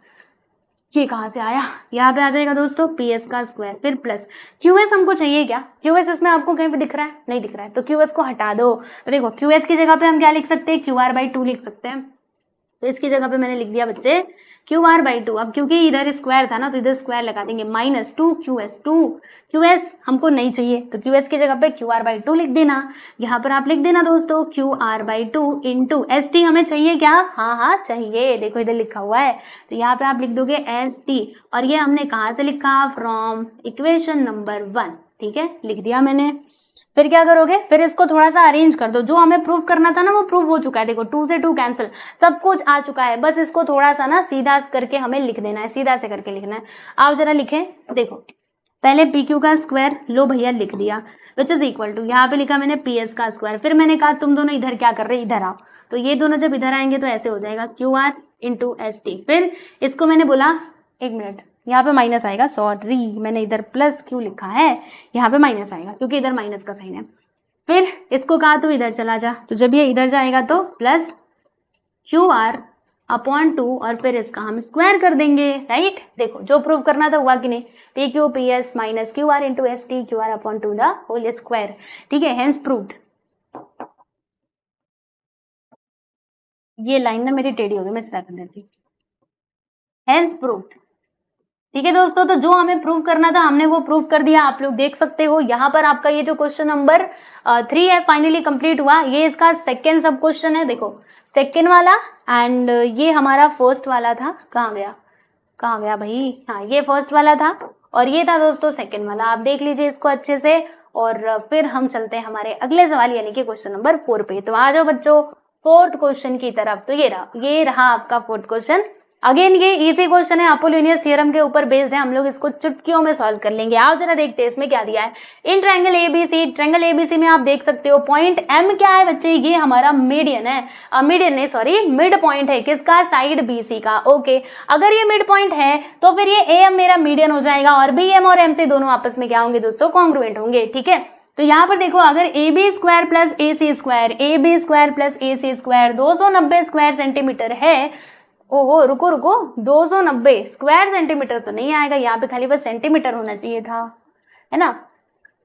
ये कहाँ से आया, यहाँ पे आ जाएगा दोस्तों PS का स्क्वायर, फिर प्लस QS हमको चाहिए क्या, QS इसमें आपको कहीं पे दिख रहा है, नहीं दिख रहा है, तो QS को हटा दो। तो देखो QS की जगह पे हम क्या लिख सकते हैं, QR/2 लिख सकते हैं। तो इसकी जगह पे मैंने लिख दिया बच्चे QR/2। अब क्योंकि इधर स्क्वायर था ना तो इधर स्क्वायर लगा देंगे, -2QS, 2QS हमको नहीं चाहिए, तो QS की जगह पे QR/2 लिख देना। यहाँ पर आप लिख देना दोस्तों QR/2 इंटू ST हमें चाहिए क्या, हाँ चाहिए, देखो इधर लिखा हुआ है, तो यहाँ पे आप लिख दोगे ST, और ये हमने कहाँ से लिखा, फ्रॉम इक्वेशन नंबर 1, ठीक है, लिख दिया मैंने। फिर क्या करोगे, फिर इसको थोड़ा सा अरेंज कर दो, जो हमें प्रूव करना था ना वो प्रूव हो चुका है, देखो 2 से 2 कैंसिल, सब कुछ आ चुका है, बस इसको थोड़ा सा ना सीधा करके हमें लिख देना है, सीधा से करके लिखना है। आओ जरा लिखें, देखो पहले PQ का स्क्वायर, लो भैया लिख दिया, विच इज इक्वल टू, यहाँ पे लिखा मैंने PS का स्क्वायर, फिर मैंने कहा तुम दोनों इधर क्या कर रहे, इधर आओ, तो ये दोनों जब इधर आएंगे तो ऐसे हो जाएगा QR इंटू ST, फिर इसको मैंने बोला, एक मिनट यहाँ पे माइनस आएगा, सॉरी मैंने इधर प्लस क्यों लिखा है, यहाँ पे माइनस आएगा क्योंकि इधर माइनस का साइन है। फिर इसको कहा तो इधर चला जा, तो जब ये इधर जाएगा तो प्लस QR/2, और फिर इसका हम स्क्वायर कर देंगे, राइट। देखो जो प्रूव करना था हुआ कि नहीं, PQ PS minus QR into ST QR/2 the whole square, ठीक है, हेंस प्रूव्ड। ये लाइन ना मेरी टेढ़ी हो गई, मैं सीधा कर देती हूँ, हेंस प्रूव्ड, ठीक है दोस्तों। तो जो हमें प्रूव करना था हमने वो प्रूव कर दिया, आप लोग देख सकते हो यहाँ पर आपका ये जो क्वेश्चन नंबर 3 है फाइनली कंप्लीट हुआ। ये इसका सेकंड सब क्वेश्चन है, देखो सेकंड वाला, एंड ये हमारा फर्स्ट वाला था, कहाँ गया भाई, हाँ ये फर्स्ट वाला था, और ये था दोस्तों सेकंड वाला, आप देख लीजिए इसको अच्छे से। और फिर हम चलते हैं हमारे अगले सवाल यानी कि क्वेश्चन नंबर 4 पे। तो आ जाओ बच्चों फोर्थ क्वेश्चन की तरफ। तो ये रहा आपका फोर्थ क्वेश्चन। अगेन ये इजी क्वेश्चन है, अपोलोनियस थ्योरम के ऊपर बेस्ड है, हम लोग इसको चुटकियों में सॉल्व कर लेंगे। आओ जरा देखते हैं इसमें क्या दिया है। इन ट्रायंगल ABC में आप देख सकते हो पॉइंट M क्या है बच्चे, ये हमारा मीडियन है, मीडियन नहीं सॉरी मिड पॉइंट है, किसका, साइड BC का। ओके, अगर ये मिड पॉइंट है तो फिर ये AM मेरा मीडियन हो जाएगा, और BM और MC दोनों आपस में क्या होंगे दोस्तों, कॉन्ग्रुएंट होंगे, ठीक है। तो यहाँ पर देखो अगर A B square plus A C square, A B square plus A C square 290 square centimetre है। ओहो रुको रुको, 290 स्क्वायर सेंटीमीटर तो नहीं आएगा, यहाँ पे खाली बस सेंटीमीटर होना चाहिए था, है ना।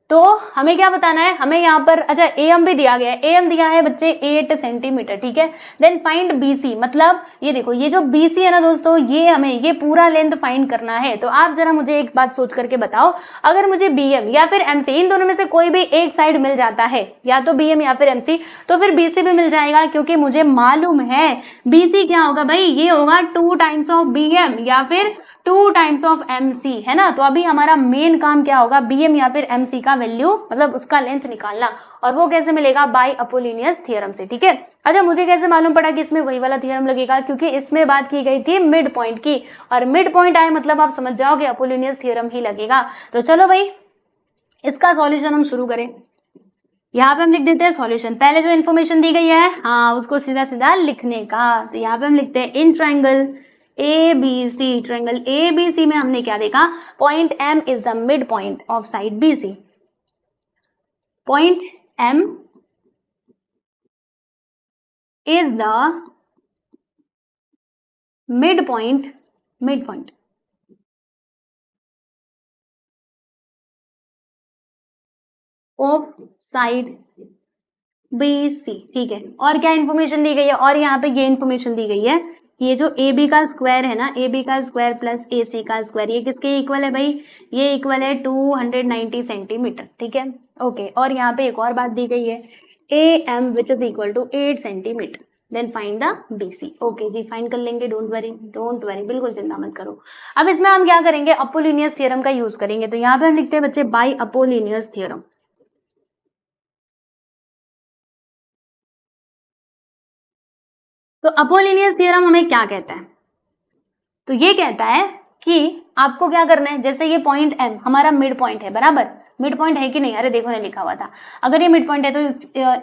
तो हमें क्या बताना है, हमें यहाँ पर अच्छा एम भी दिया गया है, एम दिया है बच्चे 8 सेंटीमीटर, ठीक है। देन फाइंड बीसी, मतलब ये देखो ये जो बीसी है ना दोस्तों, ये हमें ये पूरा लेंथ फाइंड करना है। तो आप जरा मुझे एक बात सोच करके बताओ, अगर मुझे बीएम या फिर एमसी इन दोनों में से कोई भी एक साइड मिल जाता है, या तो बीएम या फिर एमसी, तो फिर बीसी भी मिल जाएगा, क्योंकि मुझे मालूम है बीसी क्या होगा भाई, ये होगा 2 टाइम्स ऑफ बीएम या फिर 2 टाइम्स ऑफ एमसी, है ना। तो अभी हमारा मेन काम क्या होगा, बीएम या फिर एमसी का वैल्यू मतलब उसका लेंथ निकालना, और वो कैसे मिलेगा, बाय अपोलिनियस थ्योरम से, ठीक है। अच्छा मुझे कैसे मालूम पड़ा कि इसमें वही वाला थ्योरम लगेगा, क्योंकि इसमें बात की गई थी मिड पॉइंट की, और मिड पॉइंट आए मतलब आप समझ जाओगे अपोलिनियस थ्योरम ही लगेगा। तो चलो भाई इसका सॉल्यूशन हम शुरू करें। यहाँ पे हम लिख देते हैं सॉल्यूशन, पहले जो इन्फॉर्मेशन दी गई है हाँ उसको सीधा सीधा लिखने का। तो यहाँ पे हम लिखते हैं in triangle A B C, triangle A B C में हमने क्या देखा, point M is the mid point of side B C, point M is the mid point of side B C, ठीक है। और क्या इन्फॉर्मेशन दी गई है, और यहाँ पे ये इन्फॉर्मेशन दी गई है कि ये जो ए बी का स्क्वायर है ना, ए बी का स्क्वायर प्लस ए सी का स्क्वायर, ये किसके इक्वल है भाई, ये इक्वल है 290 सेंटीमीटर, ठीक है ओके। और यहाँ पे एक और बात दी गई है A M which is equal to 8 centimetre, then find the B C. Okay जी फाइंड कर लेंगे, डोंट वरी बिल्कुल चिंता मत करो। अब इसमें हम क्या करेंगे, अपोलिनियस थ्योरम का यूज करेंगे। तो यहाँ पे हम लिखते हैं बच्चे बाय अपोलिनियस थ्योरम। तो अपोलिनियस थ्योरम हमें क्या कहता है, तो ये कहता है कि आपको क्या करना है, जैसे ये पॉइंट एम हमारा मिड पॉइंट है, बराबर मिड पॉइंट है कि नहीं, अरे देखो ना लिखा हुआ था, अगर ये मिड पॉइंट है तो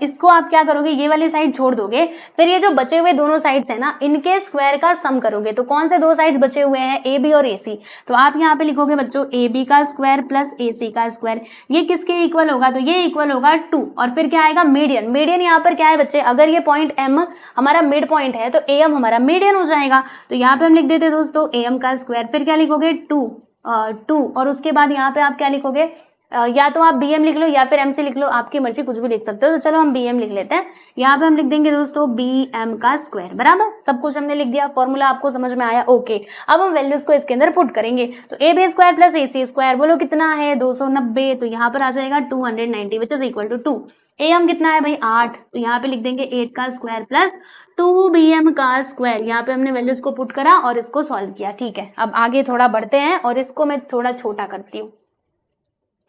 इसको आप क्या करोगे, ये वाली साइड छोड़ दोगे, फिर ये जो बचे हुए दोनों साइड्स है ना इनके स्क्वायर का सम करोगे। तो कौन से दो साइड्स बचे हुए हैं, ए बी और ए सी, तो आप यहाँ पे लिखोगे बच्चों ए बी का स्क्वायर प्लस ए सी का स्क्वायर, ये किसके इक्वल होगा, तो ये इक्वल होगा 2, और फिर क्या आएगा मीडियन, मीडियन यहाँ पर क्या है बच्चे, अगर ये पॉइंट एम हमारा मिड पॉइंट है तो ए एम हमारा मीडियन हो जाएगा। तो यहाँ पे हम लिख देते दोस्तों ए एम का स्क्वायर, फिर क्या लिखोगे 2 और उसके बाद यहाँ पे आप क्या लिखोगे, या तो आप bm लिख लो या फिर m से लिख लो, आपकी मर्जी, कुछ भी लिख सकते हो। तो चलो हम bm लिख लेते हैं, यहाँ पे हम लिख देंगे दोस्तों bm का स्क्वायर, बराबर सब कुछ हमने लिख दिया, फॉर्मूला आपको समझ में आया ओके। अब हम वैल्यूज को इसके अंदर पुट करेंगे, तो A B square plus A C square बोलो कितना है 290, तो यहाँ पर आ जाएगा 290 which is equal to 2, am कितना है भाई 8, तो यहाँ पे लिख देंगे 8 का स्क्वायर प्लस 2bm का स्क्वायर, यहाँ पे हमने वैल्यूज को पुट करा और इसको सॉल्व किया, ठीक है। अब आगे थोड़ा बढ़ते हैं और इसको मैं थोड़ा छोटा करती हूँ,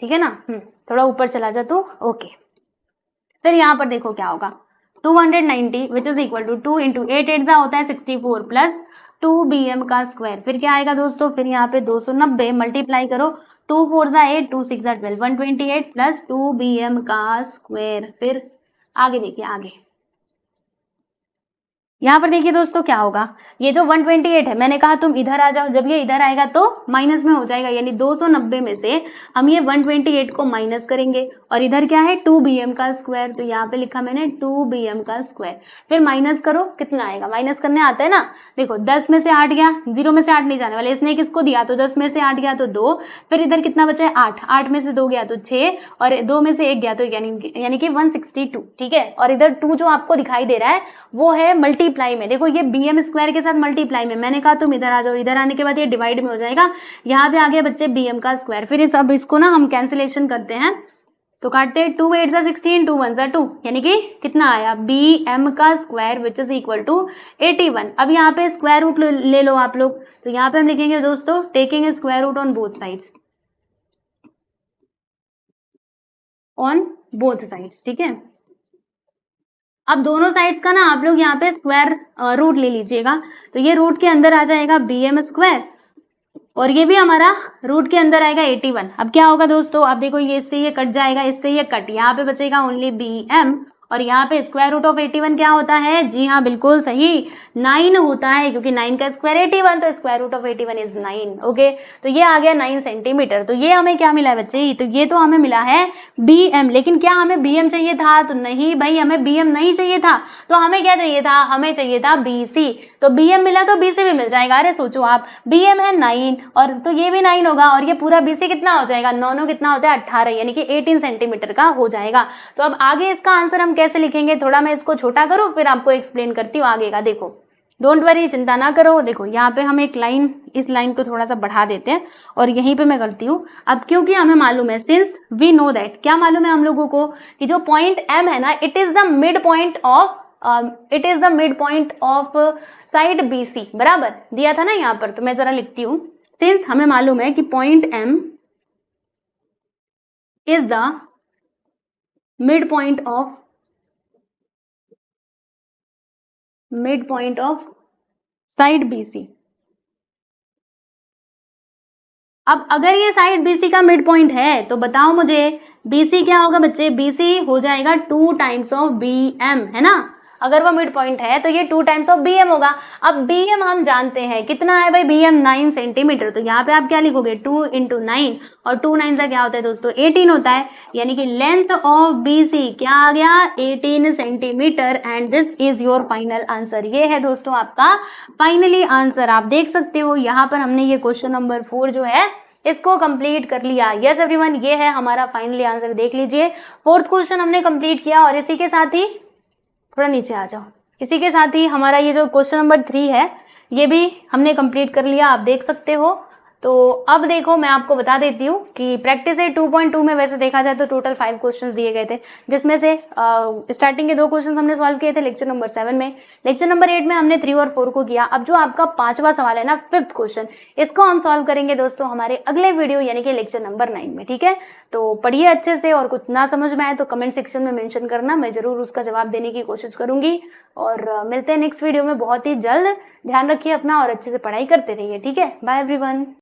ठीक है ना, थोड़ा ऊपर चला जा तू, ओके। फिर यहाँ पर देखो क्या होगा, 290 which is equal to 2 into 8 8 होता है 64 प्लस 2bm का स्क्वायर, फिर क्या आएगा दोस्तों, फिर यहाँ पे 290 मल्टीप्लाई करो, 2 4 8 2 6 12 128 प्लस 2bm का स्क्वायर, फिर आगे देखिए आगे यहाँ पर देखिए दोस्तों क्या होगा, ये जो 128 है मैंने कहा तुम इधर आ जाओ, जब ये इधर आएगा तो माइनस में हो जाएगा, यानी 290 में से हम ये 128 को माइनस करेंगे, और इधर क्या है 2bm का स्क्वायर, तो यहाँ पे लिखा मैंने 2bm का स्क्वायर, फिर माइनस करो कितना आएगा, माइनस करने आता है ना, देखो 10 में से 8 गया, 0 में से 8 नहीं जाने वाले, इसने किसको दिया तो 10 में से 8 गया तो 2, फिर इधर कितना बचा है 8, 8 में से 2 गया तो 6, और 2 में से 1 गया तो यानी कि 162, ठीक है। और इधर 2 जो आपको दिखाई दे रहा है वो है मल्टीप्लाई में, देखो ये bm स्क्वायर के साथ मल्टीप्लाई में, मैंने कहा तुम इधर आ जाओ, इधर आने के बाद ये डिवाइड में हो जाएगा, यहाँ पे आ गया बच्चे bm का स्क्वायर, फिर इस अब इसको ना हम कैंसिलेशन करते हैं, तो काटते हैं 2 8 16 2 1 2, यानी कि कितना आया bm का square which is equal to 81। अब यहाँ पे स्क्वायर रूट ले लो आप लोग, तो यहाँ पे हम लिखेंगे दोस्तों taking square root on both sides, ठीक है। अब दोनों साइड्स का ना आप लोग यहाँ पे स्क्वायर रूट ले लीजिएगा, तो ये रूट के अंदर आ जाएगा bm स्क्वायर, और ये भी हमारा रूट के अंदर आएगा 81। अब क्या होगा दोस्तों, अब देखो ये इससे ये कट जाएगा, इससे ये कट, यहाँ पे बचेगा ओनली bm, और यहाँ पे स्क्वायर रूट ऑफ 81 क्या होता है? जी हाँ, बिल्कुल सही, 9 होता है, क्योंकि 9 का स्क्वायर 81, तो square root of 81 is 9। Okay, तो ये आ गया 9 सेंटीमीटर। तो ये हमें क्या मिला है बच्चे? तो ये तो हमें मिला है BM। लेकिन क्या हमें BM चाहिए था? तो नहीं भाई, हमें BM नहीं चाहिए था। तो हमें क्या चाहिए था? हमें चाहिए था BC। तो BM मिला तो BC भी मिल जाएगा। अरे सोचो आप, BM है 9 और तो ये भी 9 होगा, और ये पूरा BC कितना हो जाएगा? 9 कितना होता है? 18, यानी कि 18 सेंटीमीटर का हो जाएगा। तो अब आगे इसका आंसर हम कैसे लिखेंगे? थोड़ा मैं इसको छोटा करूं, फिर आपको एक्सप्लेन करती हूँ आगे का। देखो, डोंट वरी, चिंता ना करो। देखो यहाँ पे हम एक लाइन, इस लाइन को थोड़ा सा बढ़ा देते हैं और यहीं पे मैं करती हूँ। अब क्योंकि हमें मालूम है, सिंस वी नो दैट, क्या मालूम है हम लोगों को कि जो पॉइंट M है ना, it is the mid point of side BC। बराबर दिया था ना यहाँ पर, तो मैं जरा लिखती हूँ। सिंस हमें मालूम है कि point M is the mid point of side BC। अब अगर ये साइड BC का मिड पॉइंट है तो बताओ मुझे, BC क्या होगा बच्चे? BC हो जाएगा 2 टाइम्स ऑफ BM, है ना। अगर वो मिड पॉइंट है तो ये 2 टाइम्स ऑफ BM होगा। अब BM हम जानते हैं कितना है भाई? BM 9 centimetre. तो यहाँ पे आप क्या लिखोगे? 2 × 9, और 2 9 से क्या होता है दोस्तों? 18 होता है। यानी कि लेंथ ऑफ BC क्या आ गया? 18 centimetre. And this is your final answer. ये है दोस्तों आपका फाइनली आंसर। आप देख सकते हो यहाँ पर हमने ये क्वेश्चन नंबर 4 जो है इसको कंप्लीट कर लिया। यस एवरीवन, ये है हमारा फाइनली आंसर। देख लीजिए, 4th क्वेश्चन हमने कंप्लीट किया, और इसी के साथ ही थोड़ा नीचे आ जाओ, इसी के साथ ही हमारा ये जो क्वेश्चन नंबर 3 है ये भी हमने कंप्लीट कर लिया। आप देख सकते हो। तो अब देखो, मैं आपको बता देती हूँ कि प्रैक्टिस है 2.2 में वैसे देखा जाए तो टोटल 5 क्वेश्चंस दिए गए थे, जिसमें से स्टार्टिंग के 2 क्वेश्चंस हमने सॉल्व किए थे लेक्चर नंबर 7 में। लेक्चर नंबर 8 में हमने 3 और 4 को किया। अब जो आपका 5वां सवाल है ना, 5th क्वेश्चन, इसको हम सॉल्व करेंगे दोस्तों हमारे अगले वीडियो यानी कि लेक्चर नंबर 9 में। ठीक है, तो पढ़िए अच्छे से, और कुछ ना समझ में आए तो कमेंट सेक्शन में मेंशन करना, मैं जरूर उसका जवाब देने की कोशिश करूंगी। और मिलते हैं नेक्स्ट वीडियो में बहुत ही जल्द। ध्यान रखिए अपना और अच्छे से पढ़ाई करते रहिए। ठीक है, बाय एवरीवन।